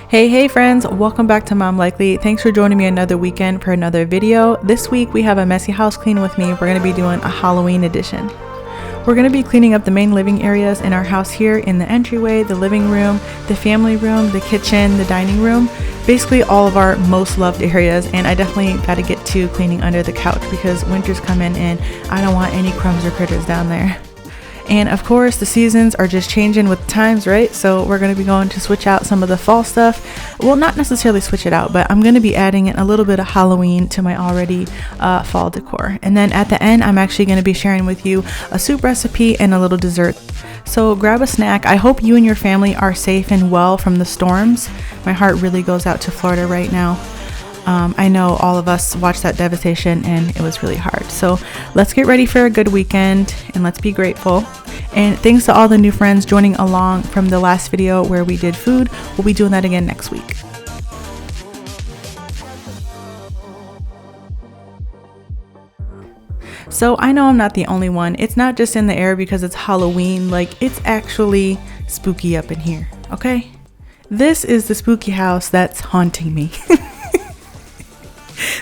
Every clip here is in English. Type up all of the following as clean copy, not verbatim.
Hey friends, welcome back to Mom Likely. Thanks for joining me another weekend for another video. This week we have a messy house clean with me. We're going to be doing a Halloween edition. We're going to be cleaning up the main living areas in our house here, in the entryway, the living room, the family room, the kitchen, the dining room, basically all of our most loved areas. And I definitely got to get to cleaning under the couch because winter's coming and I don't want any crumbs or critters down there. And of course, the seasons are just changing with times, right? So we're going to be going to switch out some of the fall stuff. Well, not necessarily switch it out, but I'm going to be adding in a little bit of Halloween to my already fall decor. And then at the end, I'm actually going to be sharing with you a soup recipe and a little dessert. So grab a snack. I hope you and your family are safe and well from the storms. My heart really goes out to Florida right now. I know all of us watched that devastation and it was really hard. So let's get ready for a good weekend and let's be grateful. And thanks to all the new friends joining along from the last video where we did food. We'll be doing that again next week. So I know I'm not the only one. It's not just in the air because it's Halloween. Like, it's actually spooky up in here, okay? This is the spooky house that's haunting me.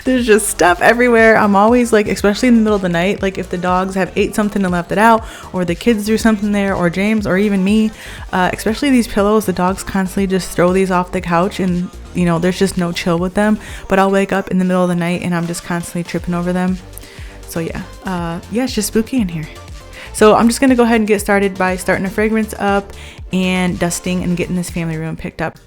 There's just stuff everywhere. I'm always like, especially in the middle of the night, like if the dogs have ate something and left it out, or the kids threw something there, or James, or even me, especially these pillows, the dogs constantly just throw these off the couch and you know, there's just no chill with them. But I'll wake up in the middle of the night and I'm just constantly tripping over them. So yeah, it's just spooky in here. So I'm just gonna go ahead and get started by starting a fragrance up and dusting and getting this family room picked up.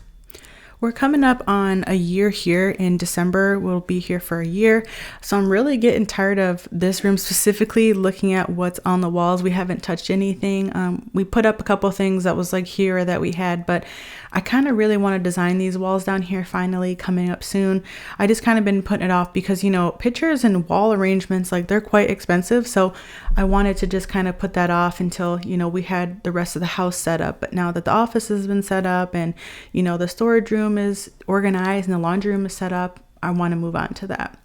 We're coming up on a year here in December. We'll be here for a year. So I'm really getting tired of this room, specifically looking at what's on the walls. We haven't touched anything. We put up a couple things that was like here that we had, but I kind of really want to design these walls down here finally coming up soon. I just kind of been putting it off because, you know, pictures and wall arrangements, like they're quite expensive. So I wanted to just kind of put that off until, you know, we had the rest of the house set up. But now that the office has been set up and, you know, the storage room is organized and the laundry room is set up, I want to move on to that.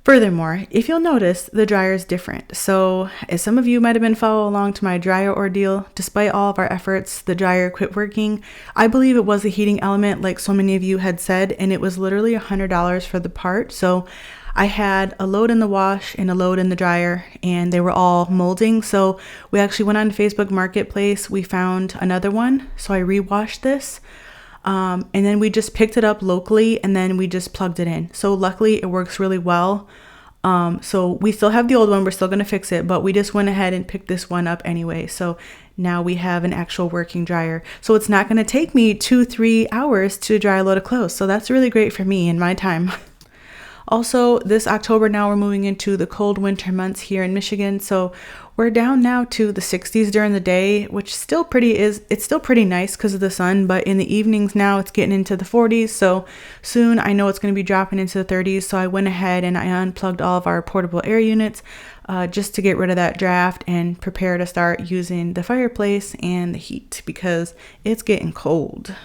Furthermore, if you'll notice, the dryer is different. So as some of you might have been following along to my dryer ordeal, despite all of our efforts, the dryer quit working. I believe it was a heating element like so many of you had said, and it was literally $100 for the part. So I had a load in the wash and a load in the dryer and they were all molding. So we actually went on Facebook Marketplace. We found another one. So I rewashed this. And then we just picked it up locally and then we just plugged it in. So luckily it works really well. So we still have the old one. We're still going to fix it, but we just went ahead and picked this one up anyway. So now we have an actual working dryer. So it's not going to take me 2-3 hours to dry a load of clothes. So that's really great for me and my time. Also, this October now we're moving into the cold winter months here in Michigan. So we're down now to the 60s during the day, which it's still pretty nice because of the sun, but in the evenings now it's getting into the 40s. So soon I know it's going to be dropping into the 30s. So I went ahead and I unplugged all of our portable air units just to get rid of that draft and prepare to start using the fireplace and the heat because it's getting cold.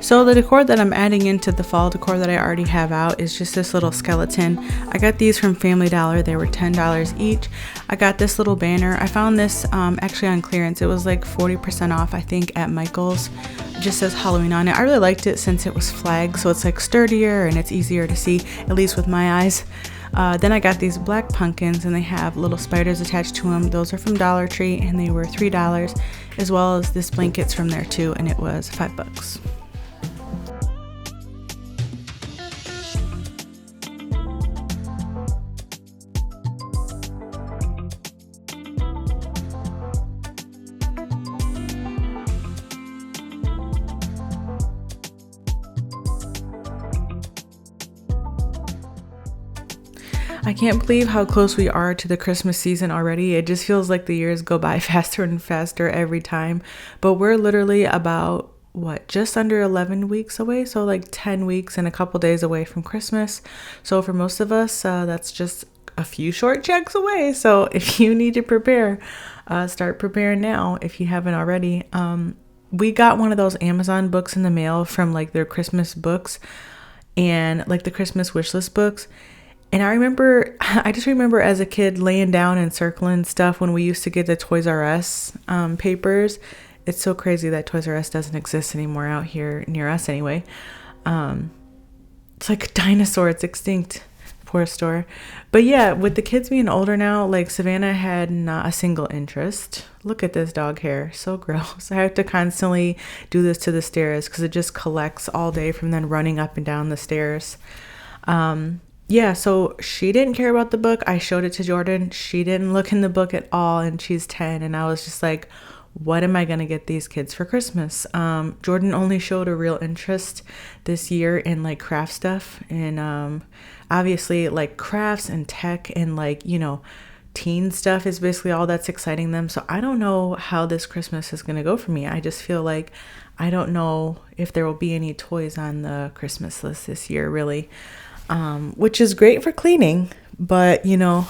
So the decor that I'm adding into the fall decor that I already have out is just this little skeleton. I got these from Family Dollar. They were $10 each. I got this little banner. I found this actually on clearance. It was like 40% off, I think, at Michael's. It just says Halloween on it. I really liked it since it was flagged, so it's like sturdier and it's easier to see, at least with my eyes. Then I got these black pumpkins and they have little spiders attached to them. Those are from Dollar Tree and they were $3, as well as this blanket's from there too, and it was $5. I can't believe how close we are to the Christmas season already. It just feels like the years go by faster and faster every time. But we're literally about, just under 11 weeks away. So like 10 weeks and a couple days away from Christmas. So for most of us, that's just a few short checks away. So if you need to prepare, start preparing now if you haven't already. we got one of those Amazon books in the mail from like their Christmas books and like the Christmas wish list books. And I just remember as a kid laying down and circling stuff when we used to get the Toys R Us papers. It's so crazy that Toys R Us doesn't exist anymore out here near us anyway. It's like a dinosaur. It's extinct. Poor store. But yeah, with the kids being older now, like Savannah had not a single interest. Look at this dog hair. So gross. I have to constantly do this to the stairs because it just collects all day from then running up and down the stairs. Yeah, so she didn't care about the book. I showed it to Jordan. She didn't look in the book at all, and she's 10. And I was just like, what am I going to get these kids for Christmas? Jordan only showed a real interest this year in like craft stuff. And obviously like crafts and tech and like, you know, teen stuff is basically all that's exciting them. So I don't know how this Christmas is going to go for me. I just feel like I don't know if there will be any toys on the Christmas list this year, really. Which is great for cleaning, but you know,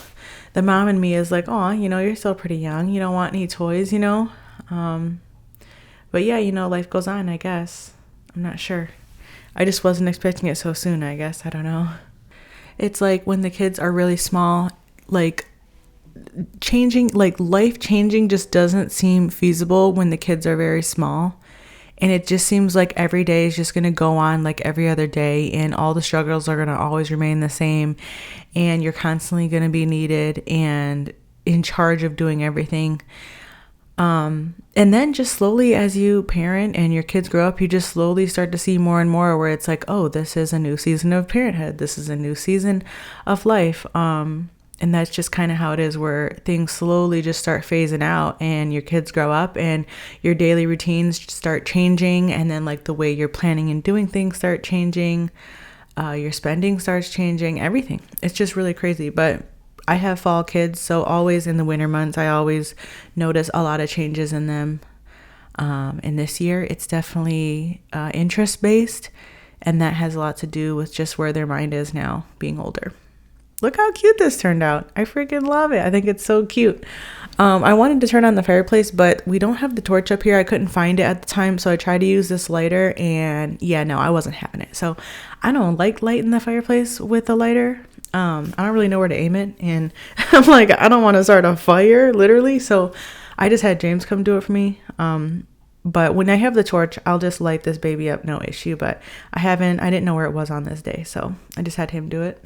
the mom in me is like, oh, you know, you're still pretty young. You don't want any toys, you know? But yeah, you know, life goes on, I guess. I'm not sure. I just wasn't expecting it so soon, I guess. I don't know. It's like when the kids are really small, like changing, like life changing just doesn't seem feasible when the kids are very small. And it just seems like every day is just going to go on like every other day, and all the struggles are going to always remain the same, and you're constantly going to be needed and in charge of doing everything. And then just slowly as you parent and your kids grow up, you just slowly start to see more and more where it's like, oh, this is a new season of parenthood. This is a new season of life. And that's just kind of how it is, where things slowly just start phasing out and your kids grow up and your daily routines start changing. And then like the way you're planning and doing things start changing. Your spending starts changing, everything. It's just really crazy. But I have fall kids, so always in the winter months, I always notice a lot of changes in them. And this year, it's definitely interest-based, and that has a lot to do with just where their mind is now, being older. Look how cute this turned out. I freaking love it. I think it's so cute. I wanted to turn on the fireplace, but we don't have the torch up here. I couldn't find it at the time, so I tried to use this lighter, and yeah, no, I wasn't having it. So I don't like lighting the fireplace with a lighter. I don't really know where to aim it, and I'm like, I don't want to start a fire, literally. So I just had James come do it for me. But when I have the torch, I'll just light this baby up, no issue. But I didn't know where it was on this day, so I just had him do it.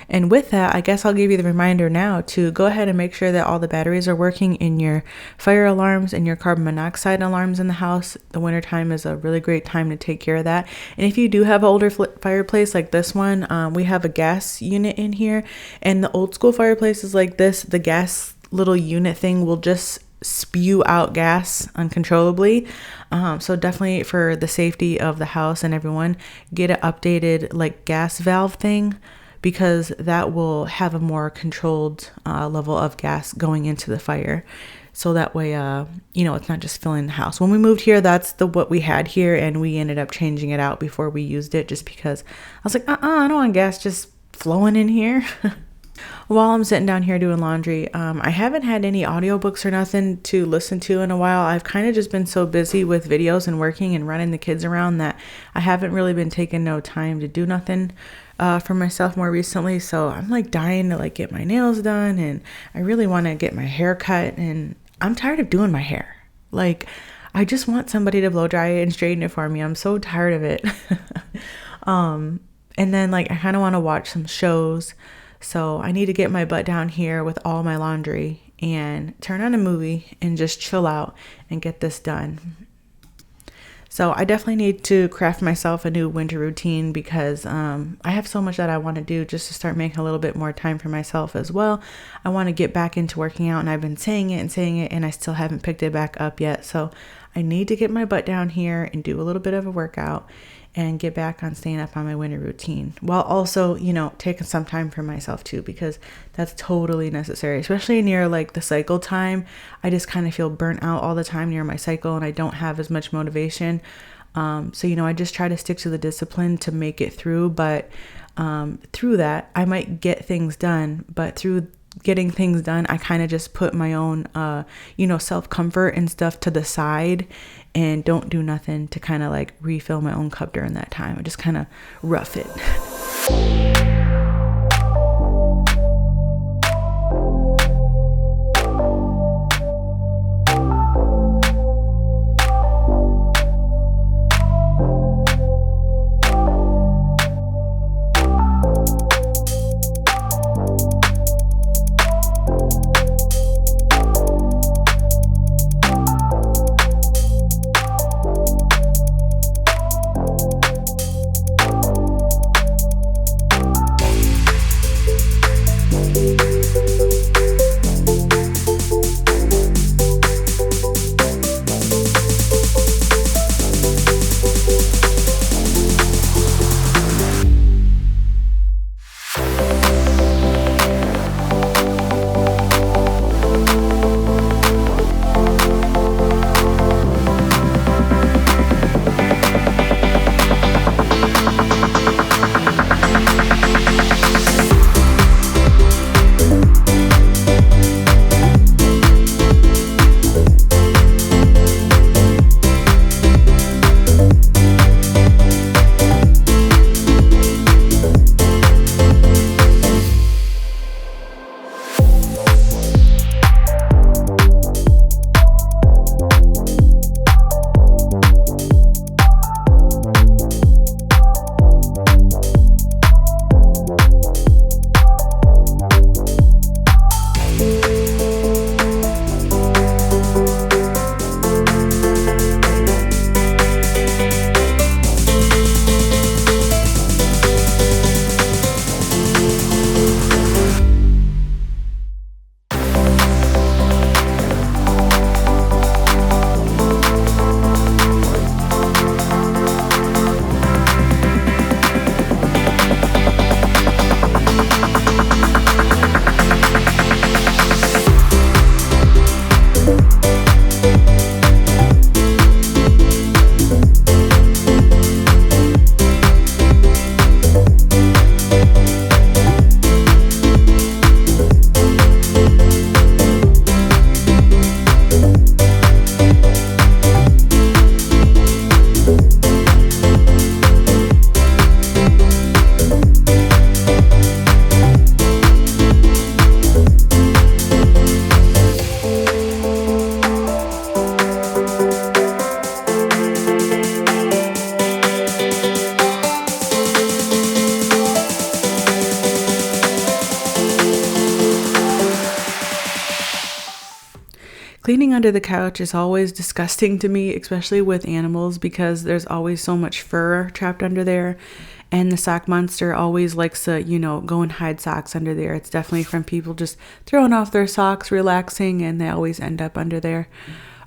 And with that, I guess I'll give you the reminder now to go ahead and make sure that all the batteries are working in your fire alarms and your carbon monoxide alarms in the house. The wintertime is a really great time to take care of that. And if you do have an older fireplace like this one, we have a gas unit in here. And the old school fireplaces like this, the gas little unit thing will just spew out gas uncontrollably. So definitely for the safety of the house and everyone, get an updated like gas valve thing, because that will have a more controlled level of gas going into the fire. So that way, it's not just filling the house. When we moved here, that's what we had here, and we ended up changing it out before we used it, just because I was like, I don't want gas just flowing in here. While I'm sitting down here doing laundry, I haven't had any audiobooks or nothing to listen to in a while. I've kind of just been so busy with videos and working and running the kids around that I haven't really been taking no time to do nothing for myself more recently. So I'm like dying to like get my nails done, and I really want to get my hair cut, and I'm tired of doing my hair. Like, I just want somebody to blow dry it and straighten it for me. I'm so tired of it. And then like I kind of want to watch some shows. So I need to get my butt down here with all my laundry and turn on a movie and just chill out and get this done. So I definitely need to craft myself a new winter routine, because I have so much that I want to do just to start making a little bit more time for myself as well. I want to get back into working out, and I've been saying it, and I still haven't picked it back up yet. So I need to get my butt down here and do a little bit of a workout and get back on staying up on my winter routine, while also, taking some time for myself too, because that's totally necessary, especially near like the cycle time. I just kind of feel burnt out all the time near my cycle, and I don't have as much motivation. So, I just try to stick to the discipline to make it through, but through that, I might get things done, but through getting things done, I kind of just put my own, self-comfort and stuff to the side and don't do nothing to kind of like refill my own cup during that time. I just kind of rough it. Cleaning under the couch is always disgusting to me, especially with animals, because there's always so much fur trapped under there. And the sock monster always likes to, go and hide socks under there. It's definitely from people just throwing off their socks, relaxing, and they always end up under there.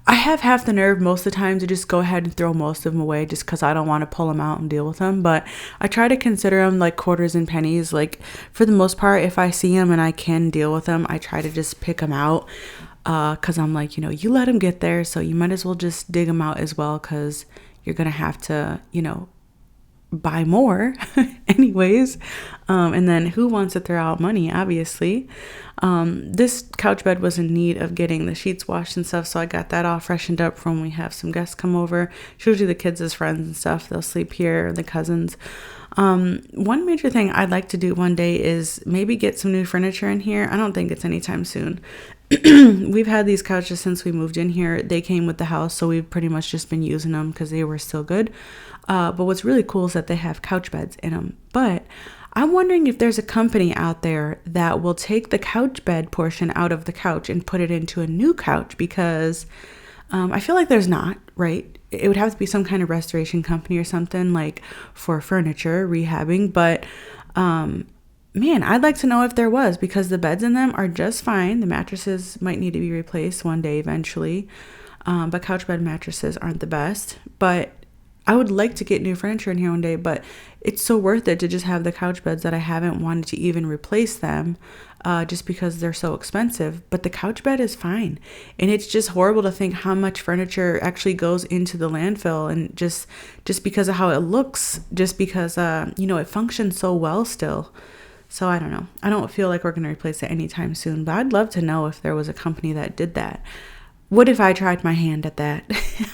I have half the nerve most of the time to just go ahead and throw most of them away just because I don't want to pull them out and deal with them. But I try to consider them like quarters and pennies. Like, for the most part, if I see them and I can deal with them, I try to just pick them out. Because I'm like, you let them get there, so you might as well just dig them out as well, because you're going to have to, buy more anyways. And then who wants to throw out money, obviously. This couch bed was in need of getting the sheets washed and stuff, so I got that all freshened up for when we have some guests come over. Usually the kids as friends and stuff, they'll sleep here, the cousins. One major thing I'd like to do one day is maybe get some new furniture in here. I don't think it's anytime soon. We've had these couches since we moved in here. They came with the house, so we've pretty much just been using them because they were still good. But what's really cool is that they have couch beds in them. But I'm wondering if there's a company out there that will take the couch bed portion out of the couch and put it into a new couch, because I feel like there's not, right? It would have to be some kind of restoration company or something, like for furniture, rehabbing. But man, I'd like to know if there was, because the beds in them are just fine. The mattresses might need to be replaced one day eventually. But couch bed mattresses aren't the best. But I would like to get new furniture in here one day, but it's so worth it to just have the couch beds that I haven't wanted to even replace them, just because they're so expensive. But the couch bed is fine. And it's just horrible to think how much furniture actually goes into the landfill, and just because of how it looks, just because, it functions so well still. So I don't know. I don't feel like we're going to replace it anytime soon, but I'd love to know if there was a company that did that. What if I tried my hand at that?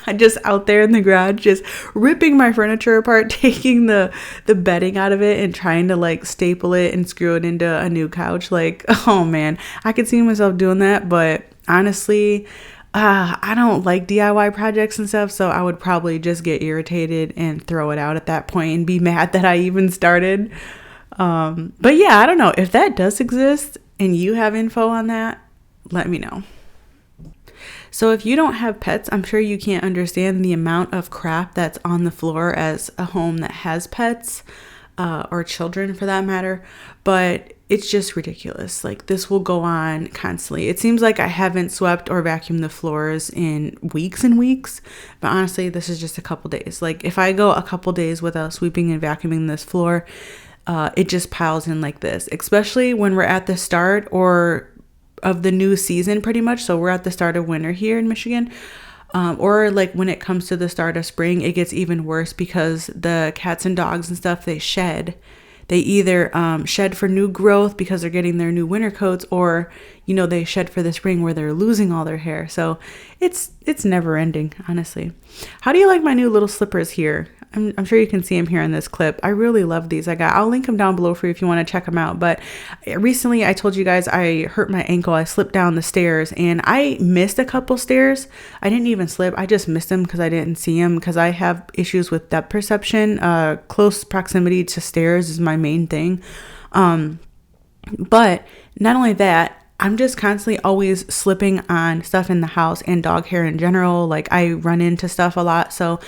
I just out there in the garage, just ripping my furniture apart, taking the bedding out of it and trying to like staple it and screw it into a new couch. Like, oh man, I could see myself doing that. But honestly, I don't like DIY projects and stuff. So I would probably just get irritated and throw it out at that point and be mad that I even started. But yeah, I don't know if that does exist and you have info on that, let me know. So if you don't have pets, I'm sure you can't understand the amount of crap that's on the floor as a home that has pets, or children for that matter. But it's just ridiculous. Like, this will go on constantly. It seems like I haven't swept or vacuumed the floors in weeks and weeks, but honestly, this is just a couple days. Like, if I go a couple days without sweeping and vacuuming this floor, it just piles in like this, especially when we're at the start of the new season pretty much. So we're at the start of winter here in Michigan, or like when it comes to the start of spring, it gets even worse because the cats and dogs and stuff, they shed. They either shed for new growth because they're getting their new winter coats, or they shed for the spring where they're losing all their hair. So it's never ending, honestly. How do you like my new little slippers here? I'm sure you can see them here in this clip. I really love these. I'll link them down below for you if you want to check them out. But recently I told you guys I hurt my ankle. I slipped down the stairs and I missed a couple stairs. I didn't even slip. I just missed them because I didn't see them, because I have issues with depth perception. Close proximity to stairs is my main thing. But not only that, I'm just constantly always slipping on stuff in the house and dog hair in general. Like, I run into stuff a lot. So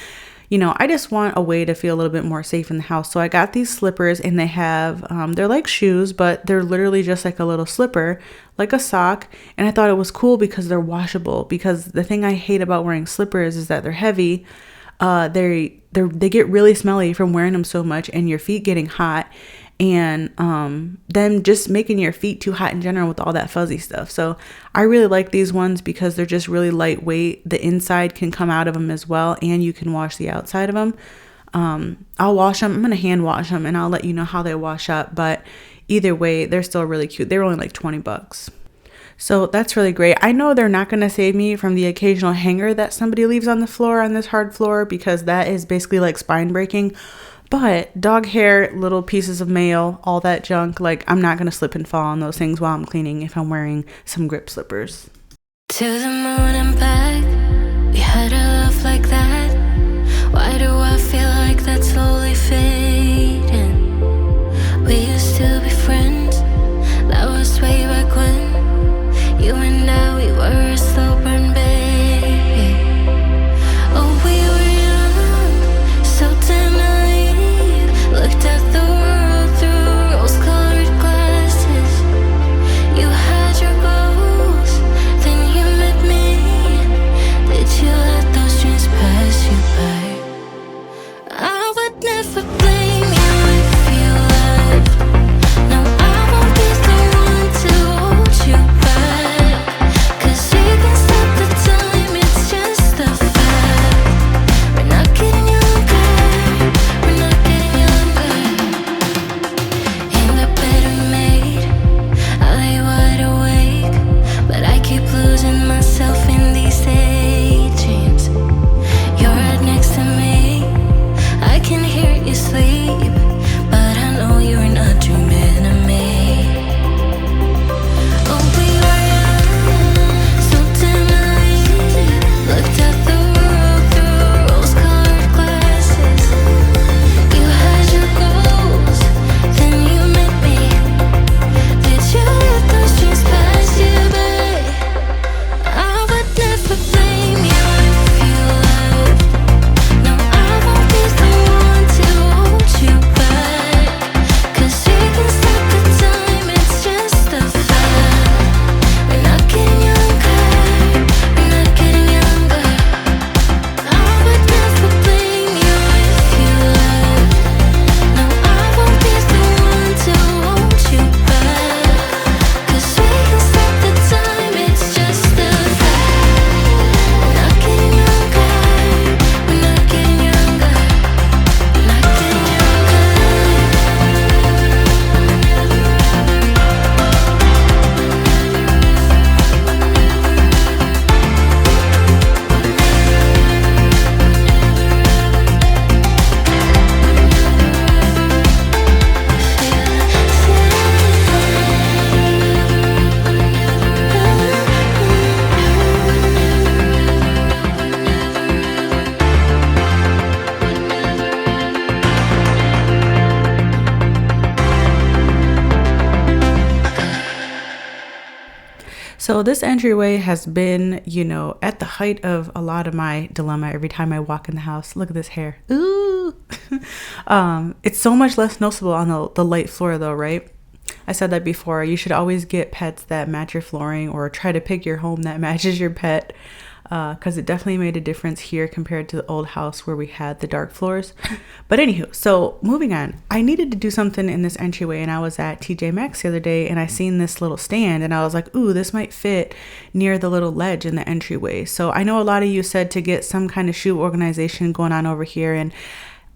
I just want a way to feel a little bit more safe in the house. So I got these slippers, and they have, they're like shoes, but they're literally just like a little slipper, like a sock. And I thought it was cool because they're washable, because the thing I hate about wearing slippers is that they're heavy. They get really smelly from wearing them so much, and your feet getting hot, and them just making your feet too hot in general with all that fuzzy stuff. So I really like these ones because they're just really lightweight. The inside can come out of them as well, and you can wash the outside of them. I'll wash them. I'm going to hand wash them, and I'll let you know how they wash up. But either way, they're still really cute. They were only like $20. So that's really great. I know they're not going to save me from the occasional hanger that somebody leaves on the floor, on this hard floor, because that is basically like spine breaking. But dog hair, little pieces of mail, all that junk, like, I'm not going to slip and fall on those things while I'm cleaning if I'm wearing some grip slippers. To the moon and back, we had a love like that. Why do I feel like that's slowly fading? We used to be friends, that was way back when. You and I, we were a slow burn, baby. Oh, we were young, so damn naive. Looked at the world through rose-colored glasses. You had your goals, then you met me. Did you let those dreams pass you by? I would never blame So this entryway has been, you know, at the height of a lot of my dilemma every time I walk in the house. Look at this hair. Ooh. It's so much less noticeable on the light floor though, right? I said that before. You should always get pets that match your flooring, or try to pick your home that matches your pet, because it definitely made a difference here compared to the old house where we had the dark floors. But anywho, so moving on, I needed to do something in this entryway, and I was at TJ Maxx the other day and I seen this little stand and I was like, ooh, this might fit near the little ledge in the entryway. So I know a lot of you said to get some kind of shoe organization going on over here, and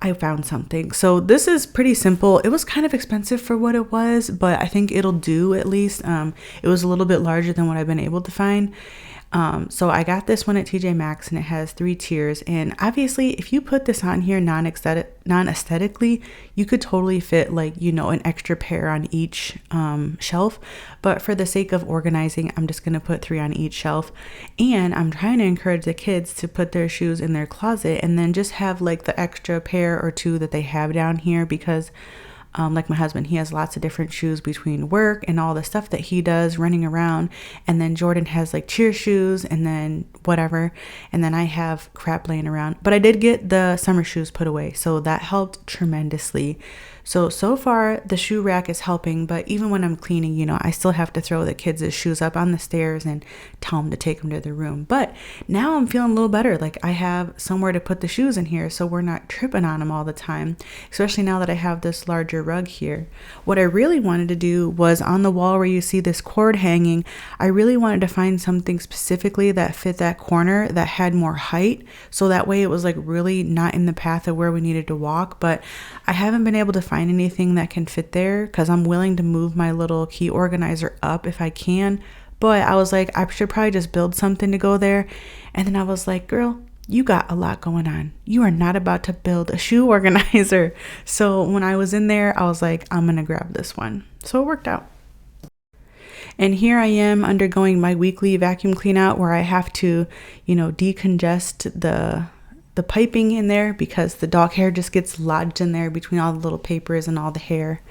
I found something. So this is pretty simple. It was kind of expensive for what it was, but I think it'll do at least. It was a little bit larger than what I've been able to find. So I got this one at TJ Maxx, and it has 3 tiers. And obviously, if you put this on here non-aesthetically, you could totally fit, like, you know, an extra pair on each shelf. But for the sake of organizing, I'm just going to put 3 on each shelf. And I'm trying to encourage the kids to put their shoes in their closet and then just have like the extra pair or 2 that they have down here, because like my husband, he has lots of different shoes between work and all the stuff that he does running around. And then Jordan has like cheer shoes and then whatever. And then I have crap laying around. But I did get the summer shoes put away, so that helped tremendously. So far the shoe rack is helping, but even when I'm cleaning, you know, I still have to throw the kids' shoes up on the stairs and tell them to take them to their room. But now I'm feeling a little better. Like, I have somewhere to put the shoes in here, so we're not tripping on them all the time, especially now that I have this larger rug here. What I really wanted to do was on the wall where you see this cord hanging, I really wanted to find something specifically that fit that corner that had more height, so that way it was like really not in the path of where we needed to walk. But I haven't been able to find anything that can fit there, because I'm willing to move my little key organizer up if I can. But I was like, I should probably just build something to go there. And then I was like, girl, you got a lot going on. You are not about to build a shoe organizer. So when I was in there, I was like, I'm gonna grab this one. So it worked out. And here I am undergoing my weekly vacuum clean out, where I have to, you know, decongest the piping in there, because the dog hair just gets lodged in there between all the little papers and all the hair.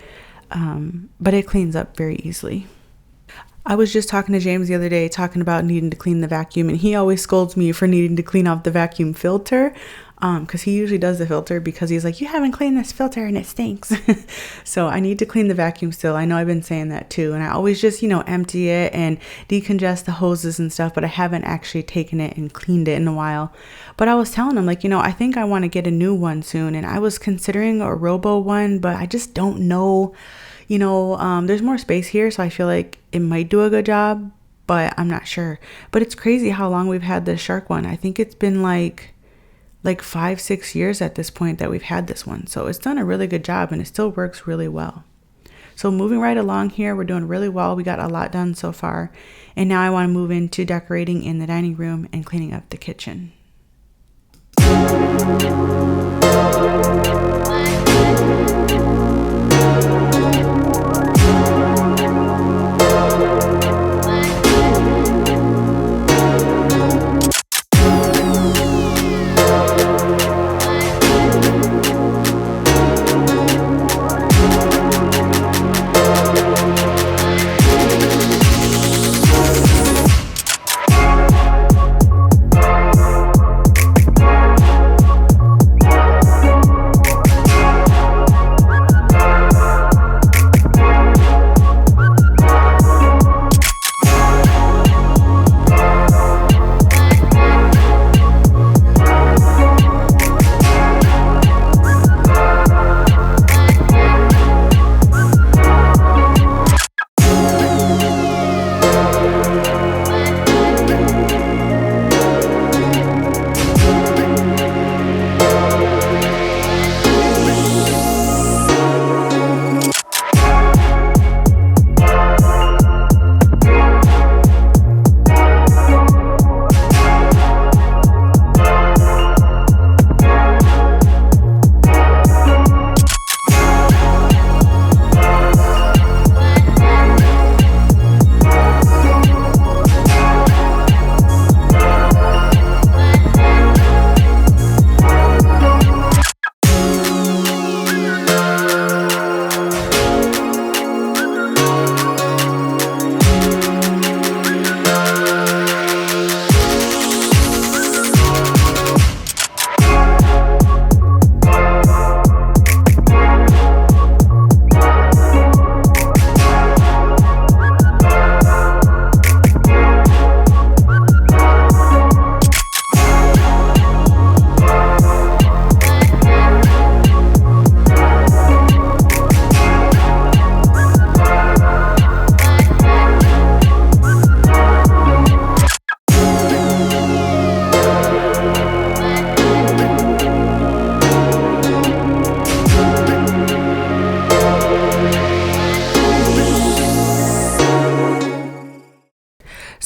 But it cleans up very easily. I was just talking to James the other day, talking about needing to clean the vacuum, and he always scolds me for needing to clean off the vacuum filter, because he usually does the filter, because he's like, you haven't cleaned this filter and it stinks. So I need to clean the vacuum still. I know I've been saying that too, and I always just, you know, empty it and decongest the hoses and stuff, but I haven't actually taken it and cleaned it in a while. But I was telling him, like, you know, I think I want to get a new one soon, and I was considering a robo one, but I just don't know. You know, there's more space here, so I feel like it might do a good job, but I'm not sure. But it's crazy how long we've had this Shark one. I think it's been like 5-6 years at this point that we've had this one. So it's done a really good job, and it still works really well. So moving right along here, we're doing really well. We got a lot done so far. And now I want to move into decorating in the dining room and cleaning up the kitchen.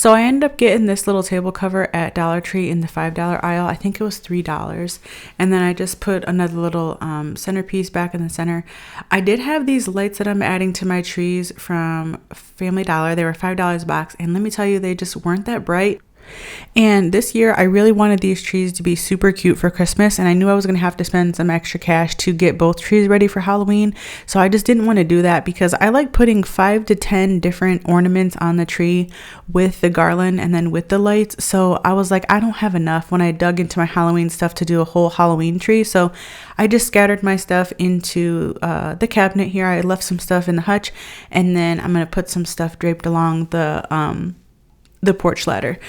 So I ended up getting this little table cover at Dollar Tree in the $5 aisle. I think it was $3. And then I just put another little centerpiece back in the center. I did have these lights that I'm adding to my trees from Family Dollar. They were $5 a box. And let me tell you, they just weren't that bright. And this year I really wanted these trees to be super cute for Christmas, and I knew I was going to have to spend some extra cash to get both trees ready for Halloween. So I just didn't want to do that because I like putting 5 to 10 different ornaments on the tree with the garland and then with the lights. So I was like, I don't have enough when I dug into my Halloween stuff to do a whole Halloween tree. So I just scattered my stuff into the cabinet here. I left some stuff in the hutch, and then I'm going to put some stuff draped along the porch ladder.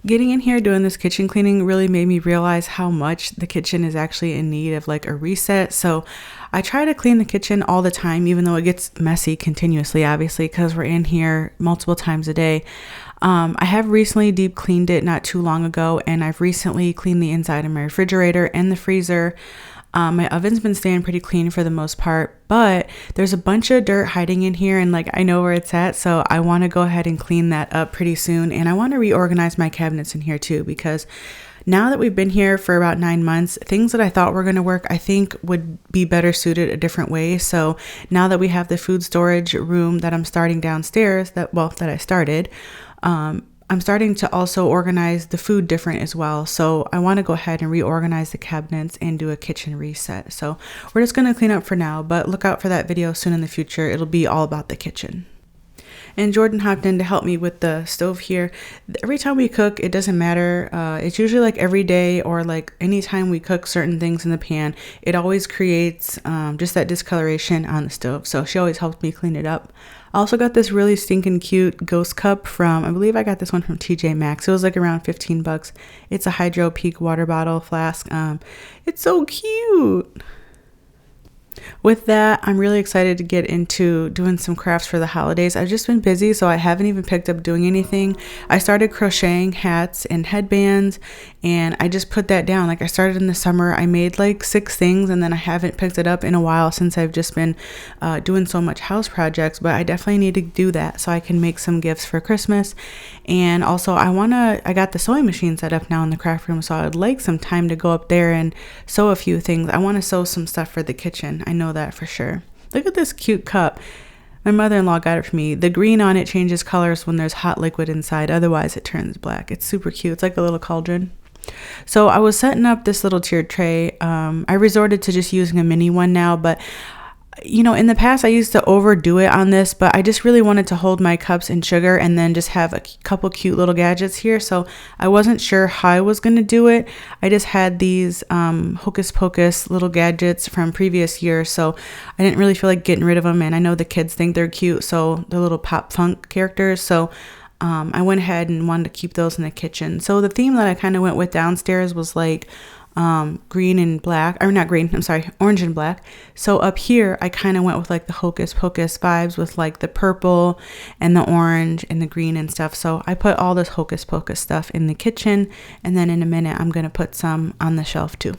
Getting in here doing this kitchen cleaning really made me realize how much the kitchen is actually in need of like a reset. So I try to clean the kitchen all the time, even though it gets messy continuously, obviously, because we're in here multiple times a day. I have recently deep cleaned it not too long ago, and I've recently cleaned the inside of my refrigerator and the freezer. My oven's been staying pretty clean for the most part, but there's a bunch of dirt hiding in here, and like I know where it's at, so I want to go ahead and clean that up pretty soon. And I want to reorganize my cabinets in here too, because now that we've been here for about 9 months, things that I thought were going to work, I think would be better suited a different way. So now that we have the food storage room that I'm starting downstairs, that I started, I'm starting to also organize the food different as well. So I want to go ahead and reorganize the cabinets and do a kitchen reset. So we're just going to clean up for now, but look out for that video soon in the future. It'll be all about the kitchen. And Jordan hopped in to help me with the stove here. Every time we cook, it doesn't matter. It's usually like every day or like anytime we cook certain things in the pan, it always creates just that discoloration on the stove. So she always helps me clean it up. I also got this really stinking cute ghost cup from, I believe I got this one from TJ Maxx. It was like around 15 bucks. It's a Hydro Peak water bottle flask. It's so cute. with that, I'm really excited to get into doing some crafts for the holidays. I've just been busy, so I haven't even picked up doing anything. I started crocheting hats and headbands, and I just put that down. Like, I started in the summer. I made like 6 things, and then I haven't picked it up in a while since I've just been doing so much house projects, but I definitely need to do that so I can make some gifts for Christmas. And also I got the sewing machine set up now in the craft room, so I would like some time to go up there and sew a few things. I want to sew some stuff for the kitchen. I know that for sure. Look at this cute cup. My mother-in-law got it for me. The green on it changes colors when there's hot liquid inside. Otherwise, it turns black. It's super cute. It's like a little cauldron. So I was setting up this little tiered tray. I resorted to just using a mini one now, but you know, in the past I used to overdo it on this, but I just really wanted to hold my cups in sugar and then just have a couple cute little gadgets here. So I wasn't sure how I was going to do it. I just had these hocus pocus little gadgets from previous years, so I didn't really feel like getting rid of them. And I know the kids think they're cute, so they're little pop funk characters. So I went ahead and wanted to keep those in the kitchen. So the theme that I kind of went with downstairs was like green and black, or not green, I'm sorry, orange and black. So up here I kind of went with like the hocus pocus vibes with like the purple and the orange and the green and stuff. So I put all this hocus pocus stuff in the kitchen, and then in a minute I'm going to put some on the shelf too.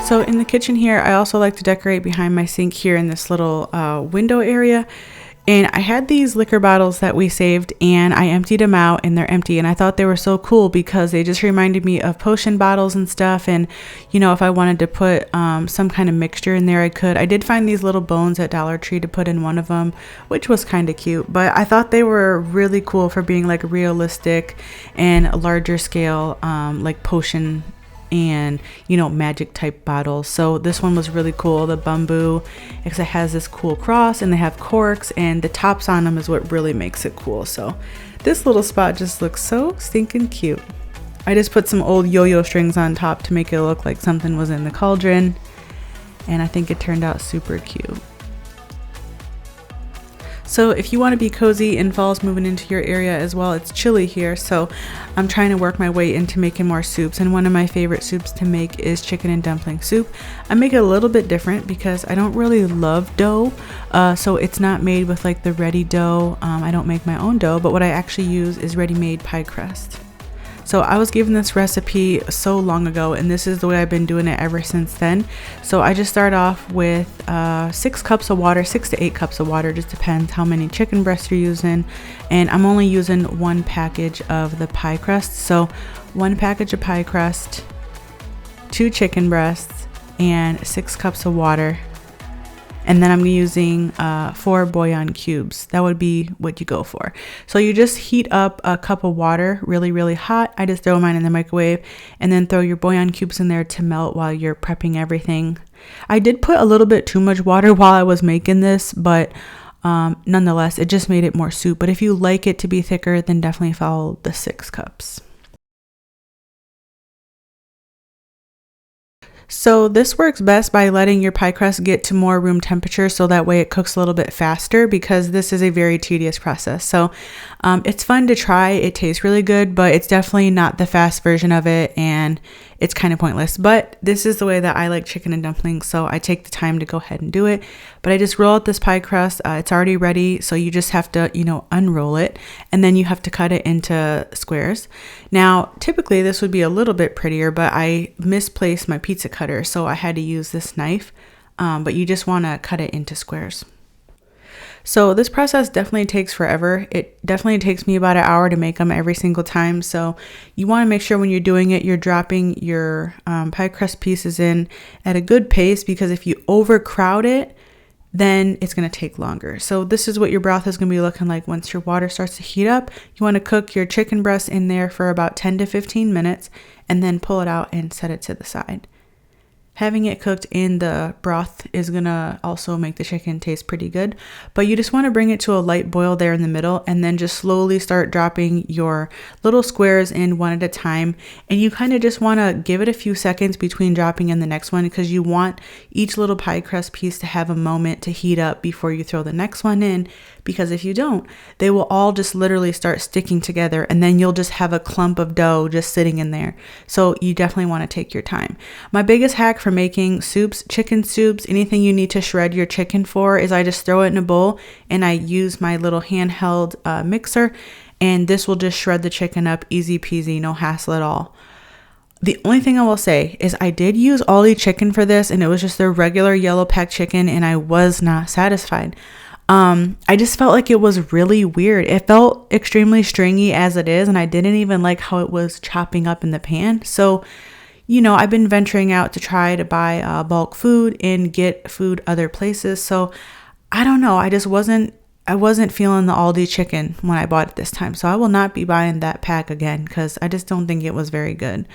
So in the kitchen here, I also like to decorate behind my sink here in this little window area. And I had these liquor bottles that we saved and I emptied them out and they're empty. And I thought they were so cool because they just reminded me of potion bottles and stuff. And, you know, if I wanted to put some kind of mixture in there, I could. I did find these little bones at Dollar Tree to put in one of them, which was kind of cute. But I thought they were really cool for being like realistic and a larger scale, like potion and, you know, magic type bottles. So this one was really cool, the bamboo, because it has this cool cross and they have corks and the tops on them is what really makes it cool. So this little spot just looks so stinking cute. I just put some old yo-yo strings on top to make it look like something was in the cauldron, and I think it turned out super cute. So if you want to be cozy and fall's moving into your area as well, it's chilly here, so I'm trying to work my way into making more soups, and one of my favorite soups to make is chicken and dumpling soup. I make it a little bit different because I don't really love dough, so it's not made with like the ready dough. I don't make my own dough, but what I actually use is ready-made pie crust. So I was given this recipe so long ago, and this is the way I've been doing it ever since then. So I just start off with 6 cups of water, 6 to 8 cups of water, just depends how many chicken breasts you're using. And I'm only using 1 package of the pie crust. So 1 package of pie crust, 2 chicken breasts, and 6 cups of water. And then I'm using 4 bouillon cubes. That would be what you go for. So you just heat up a cup of water really, really hot. I just throw mine in the microwave and then throw your bouillon cubes in there to melt while you're prepping everything. I did put a little bit too much water while I was making this, but nonetheless, it just made it more soup. But if you like it to be thicker, then definitely follow the 6 cups. So this works best by letting your pie crust get to more room temperature so that way it cooks a little bit faster, because this is a very tedious process. So it's fun to try. It tastes really good, but it's definitely not the fast version of it and it's kind of pointless. But this is the way that I like chicken and dumplings, so I take the time to go ahead and do it. But I just roll out this pie crust. It's already ready, so you just have to, you know, unroll it and then you have to cut it into squares. Now, typically this would be a little bit prettier, but I misplaced my pizza cutter, so I had to use this knife, but you just want to cut it into squares. So this process definitely takes forever. It definitely takes me about an hour to make them every single time. So you want to make sure when you're doing it, you're dropping your pie crust pieces in at a good pace, because if you overcrowd it, then it's going to take longer. So this is what your broth is going to be looking like once your water starts to heat up. You want to cook your chicken breast in there for about 10 to 15 minutes and then pull it out and set it to the side. Having it cooked in the broth is gonna also make the chicken taste pretty good, but you just want to bring it to a light boil there in the middle and then just slowly start dropping your little squares in one at a time. And you kind of just want to give it a few seconds between dropping in the next one, because you want each little pie crust piece to have a moment to heat up before you throw the next one in, because if you don't, they will all just literally start sticking together and then you'll just have a clump of dough just sitting in there. So you definitely want to take your time. My biggest hack for making soups, chicken soups, anything you need to shred your chicken for, is I just throw it in a bowl and I use my little handheld mixer, and this will just shred the chicken up easy peasy, no hassle at all. The only thing I will say is I did use Aldi chicken for this, and it was just their regular yellow pack chicken, and I was not satisfied. I just felt like it was really weird. It felt extremely stringy as it is, and I didn't even like how it was chopping up in the pan. So, you know, I've been venturing out to try to buy bulk food and get food other places. So I don't know. I wasn't feeling the Aldi chicken when I bought it this time. So I will not be buying that pack again, because I just don't think it was very good.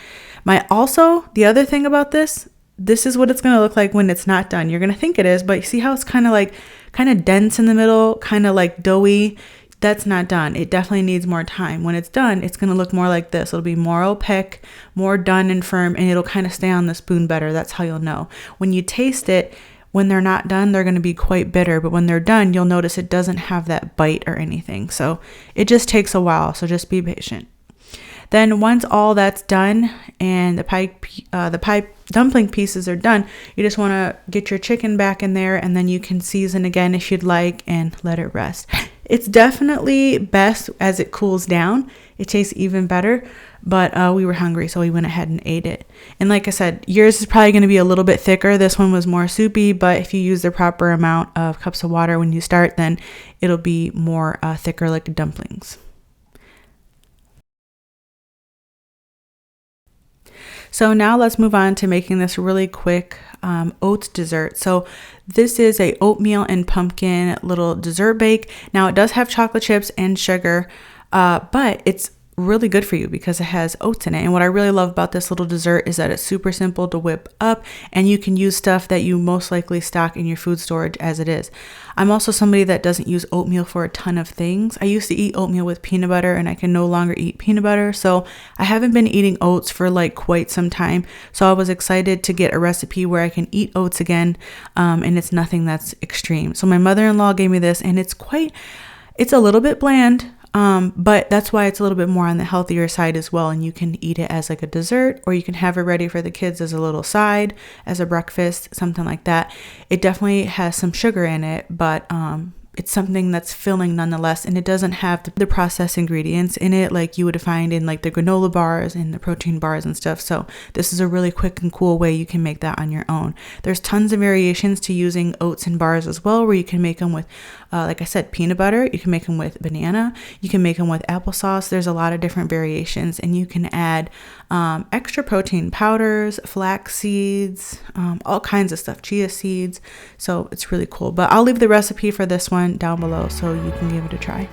The other thing about this is what it's going to look like when it's not done. You're going to think it is, but you see how it's kind of dense in the middle, kind of like doughy. That's not done. It definitely needs more time. When it's done, it's going to look more like this. It'll be more opaque, more done and firm, and it'll kind of stay on the spoon better. That's how you'll know. When you taste it, when they're not done, they're going to be quite bitter, but when they're done, you'll notice it doesn't have that bite or anything. So it just takes a while, so just be patient. Then once all that's done and the pie dumpling pieces are done, you just want to get your chicken back in there, and then you can season again if you'd like and let it rest. It's definitely best as it cools down. It tastes even better. but we were hungry, so we went ahead and ate it. And like I said, yours is probably going to be a little bit thicker. This one was more soupy, but if you use the proper amount of cups of water when you start, then it'll be more thicker like dumplings. So now let's move on to making this really quick oats dessert. So this is a oatmeal and pumpkin little dessert bake. Now it does have chocolate chips and sugar, but it's really good for you because it has oats in it. And what I really love about this little dessert is that it's super simple to whip up, and you can use stuff that you most likely stock in your food storage as it is. I'm also somebody that doesn't use oatmeal for a ton of things. I used to eat oatmeal with peanut butter, and I can no longer eat peanut butter, so I haven't been eating oats for like quite some time. So I was excited to get a recipe where I can eat oats again, and it's nothing that's extreme. So my mother-in-law gave me this, and it's a little bit bland, but that's why it's a little bit more on the healthier side as well. And you can eat it as like a dessert, or you can have it ready for the kids as a little side, as a breakfast, something like that. It definitely has some sugar in it, but it's something that's filling nonetheless, and it doesn't have the processed ingredients in it like you would find in like the granola bars and the protein bars and stuff. So this is a really quick and cool way you can make that on your own. There's tons of variations to using oats in bars as well, where you can make them with like I said, peanut butter. You can make them with banana. You can make them with applesauce. There's a lot of different variations, and you can add extra protein powders, flax seeds, all kinds of stuff, chia seeds. So it's really cool. But I'll leave the recipe for this one down below so you can give it a try.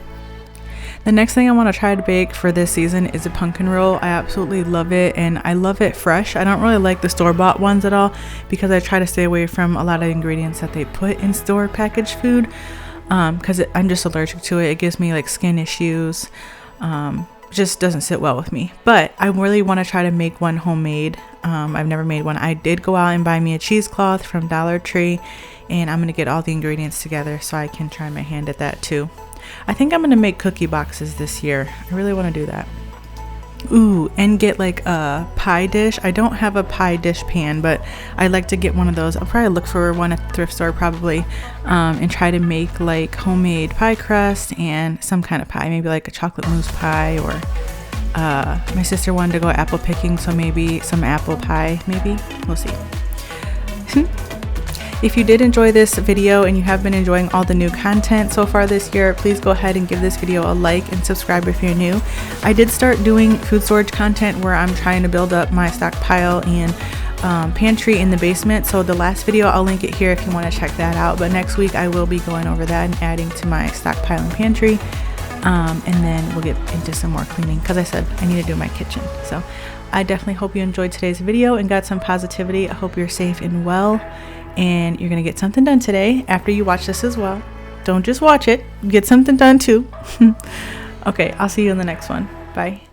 The next thing I want to try to bake for this season is a pumpkin roll. I absolutely love it, and I love it fresh. I don't really like the store-bought ones at all because I try to stay away from a lot of ingredients that they put in store packaged food because I'm just allergic to it. It gives me like skin issues. Just doesn't sit well with me. But I really want to try to make one homemade. I've never made one. I did go out and buy me a cheesecloth from Dollar Tree, and I'm going to get all the ingredients together so I can try my hand at that too. I think I'm going to make cookie boxes this year. I really want to do that. Ooh, and get like a pie dish. I don't have a pie dish pan, but I'd like to get one of those. I'll probably look for one at the thrift store probably, and try to make like homemade pie crust and some kind of pie, maybe like a chocolate mousse pie, or my sister wanted to go apple picking, so maybe some apple pie, maybe. We'll see. If you did enjoy this video and you have been enjoying all the new content so far this year, please go ahead and give this video a like and subscribe if you're new. I did start doing food storage content where I'm trying to build up my stockpile and pantry in the basement. So the last video, I'll link it here if you want to check that out. But next week I will be going over that and adding to my stockpile and pantry. And then we'll get into some more cleaning because I said I need to do my kitchen. So I definitely hope you enjoyed today's video and got some positivity. I hope you're safe and well, and you're gonna get something done today after you watch this as well. Don't just watch it, get something done too. Okay, I'll see you in the next one. Bye.